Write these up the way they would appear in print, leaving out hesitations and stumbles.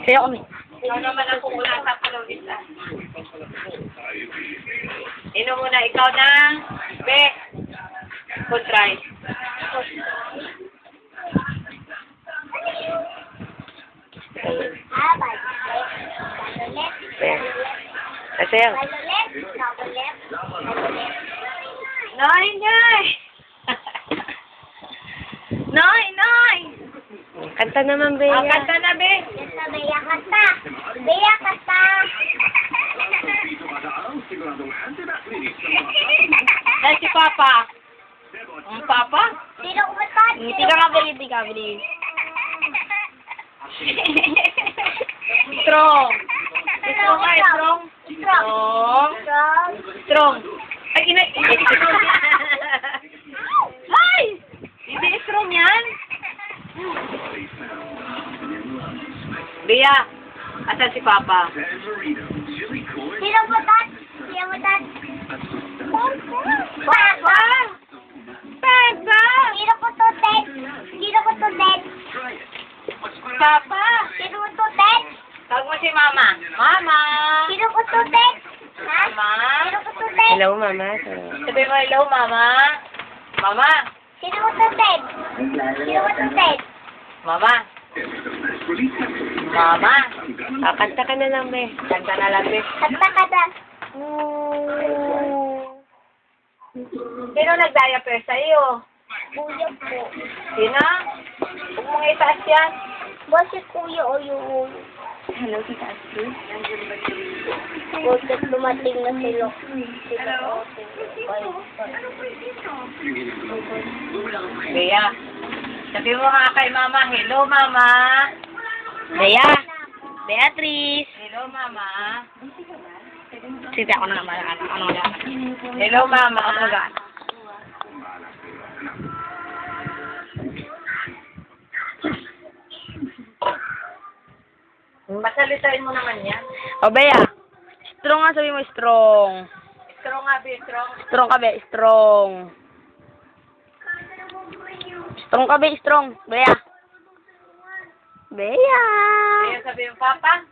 Kaya kami. Ikaw naman ang kukulang sa palawis ah. Inom muna ikaw ng Beck. Good try. Asayang. Nay, nay! Nay, nay! Kanta naman, Bea. Ang kanta na, Be. Beya kata. Beya kata. Dahil si Papa. Ang Papa? Sino kumatat? Ngiti ka nga, Bea. Ngiti ka, bilis. Strong. Strong ka, strong. Strong. Strong. Ay, Ay! Hindi strong yan. Bea, asan si Papa? Sino kumatat? Sino kumatat? Papa! Papa! Sino kututet? Sino kututet? Papa! Sino kututet? Tawag mo si Mama. Mama! Sino kututet? Ha? Mama! Sino kututet? Hello, Mama. Sabi mo hello, Mama. Mama! Sino kututet? Sino kututet? Mama! Mama! Kanta ka na lang, Bea. Kanta na lang, Be. Kata kata. Sino nag-diaper sa iyo? Kuya po. Sino? Huwag mong itaas yan. Ba si kuya o yung Hello, Tita Astrid. Bakit dumating na sila? Hello? Bea, sabi mo nga kay Mama, hello, Mama. Bea. Beatrice. Hello, Mama. Sige, ako na naman. Ano na? Hello, Mama. Ako na. Masalitain mo naman yan. O, Bea. Strong nga, sabi mo, strong. Strong nga, Be, strong. Strong ka, Bea. Strong. Strong ka, Bea. Strong. Bea. Bea. Bea, sabi mo, Papa.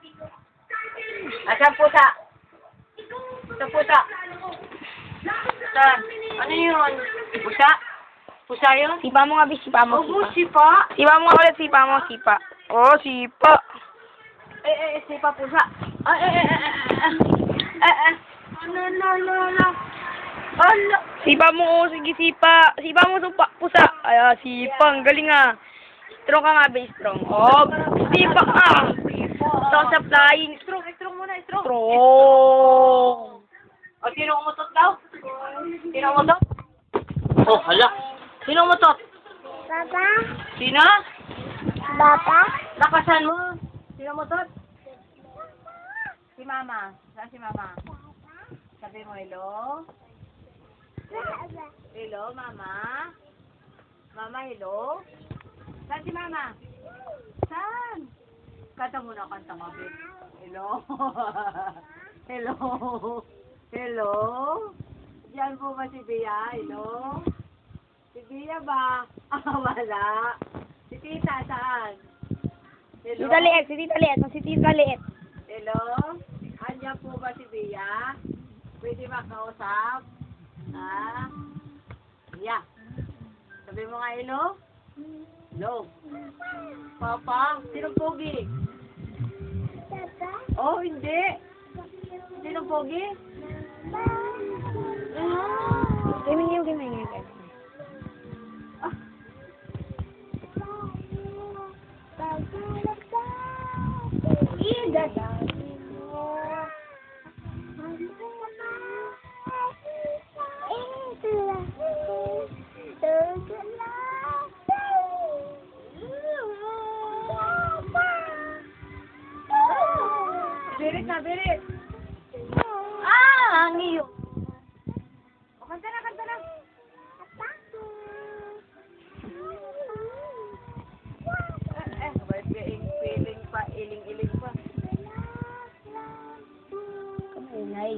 Asan pusa? Sa pusa. Saan? Ano yun? Pusa? Pusa yun? Sipa mo nga, Bea. Sipa mo. Oh, Sipa. sipa. Sipa mo nga ulit. Sipa mo. Sipa. Oh, sipa. Sipa pusa. Ano. Ano? Sipa mo. Oh, sige, sipa. Sipa mo pusa. Ay, sipa. Ang galing ah. Strong ka nga, Bea. Strong. Oh, sipa ka. Strong sa flying. Strong muna, strong. Strong. O, sino umutot daw? Sino umutot? Oh, hala. Sino umutot? Baba? Sino? Baba? Lakasan mo. Sino umutot? Si Mama. Saan si Mama? Sabi mo, hello? Hello, Mama? Mama, hello? Saan si Mama? Saan? Kanta muna, kanta mo, babe. Hello? Hello? Hello? Diyan po ba si Bea? Hello? Si Bea ba? Wala. Si Tita, saan? Hello? Tita Liet. Si Tita Liet. Si Tita Liet. Hello? Andiyan po ba si Bea? Pwede makausap? Ha? Yeah. Sabi mo nga hello? Hello? Papa? Sinong pogi? Baba? Oh, hindi. Sinong pogi? Gaming game. Birit na, birit. Ah, ang iyo. O, kanta na. Ba't iling pa, iling pa. Kamay.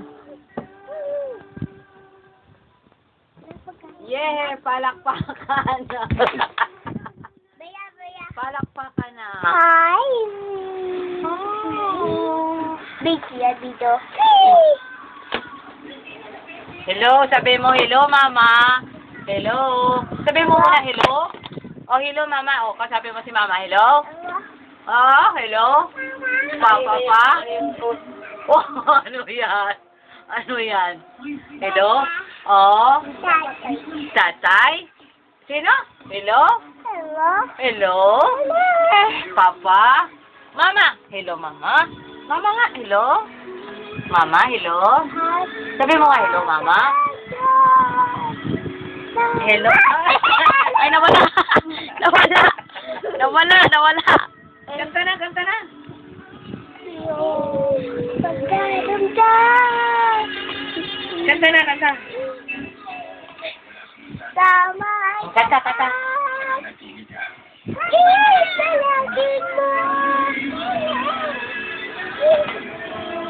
Yeah, palakpakan na. Bea. Palakpakan na. Hi. Oh. Vicky, dito. Hello, sabi mo hello, mama. Hello. Sabi mo muna hello. Oh, hello, mama. Oh, kasabi mo si mama, hello. Oh, hello. Papa pa. Oh, ano yan? Ano yan? Hello? Oh, tatay. Sino? Hello? Hello. Hello? Papa? Mama? Hello, mama? Mama nga, hello? Mama, hello? Sabi mo nga, hello, mama? Hello? Ay, nawala. Nawala. Nawala, nawala. Kanta na, kanta na. Kanta na, kanta. Sama. Kanta, kanta.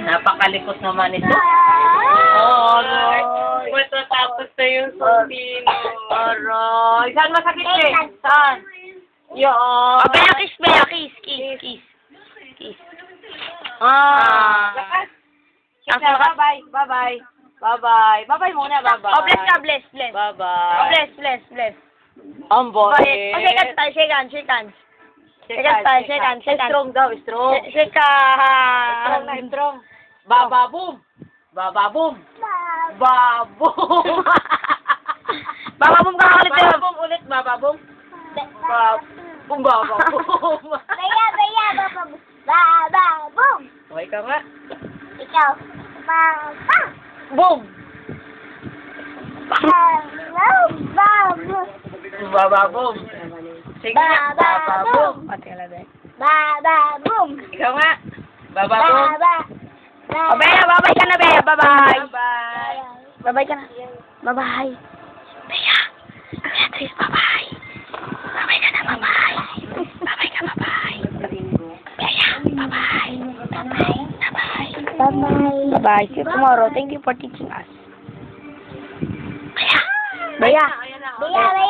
Napakalikot naman ito. Oh, Lord. Matatapos na yung sustino. Aray. Saan masakit eh? Saan? Yo. Oh, Bea, kiss, Bea, kiss, kiss, kiss. Kiss. Lakas. Ang Kita, sarap. bye-bye. Bye-bye. Bye-bye. Bye-bye muna, bye-bye. Oh, bless ka, bless, bless. Oh, Bye-bye. bless, bless, bless. Ang Oh, boy. shake hands tayo, shake hands, shake hands. Shake hands tayo, shake hands, shake hands. Strong daw, strong. Shake Strong na, hands. strong. Bababoom. Bababoom. Baboom. Bababum ka ulit yun. Bababoom ulit, bababoom. Bababoom, bababoom. Baya, baya, bababum. Bababum. Okay ka nga. Ikaw. Mama. Boom. Hello, babu. Bababoom. Sige nga, bababoom. Pati ka lang, Bea. Bababum. Ikaw nga. Bababoom. Baba. Oh, Bea, babay ka na, Bea. Bye-bye. Bye. Bye-bye ka na. Bye-bye. Bea. Beatrice, bye-bye. Bye-bye ka na, bye-bye. Bye-bye ka, bye-bye. Bea, bye-bye. Bye-bye. Bye-bye. Bye-bye. Bye-bye. See you tomorrow. Thank you for teaching us. Bea. Bea. Ayan na. Baya, baya.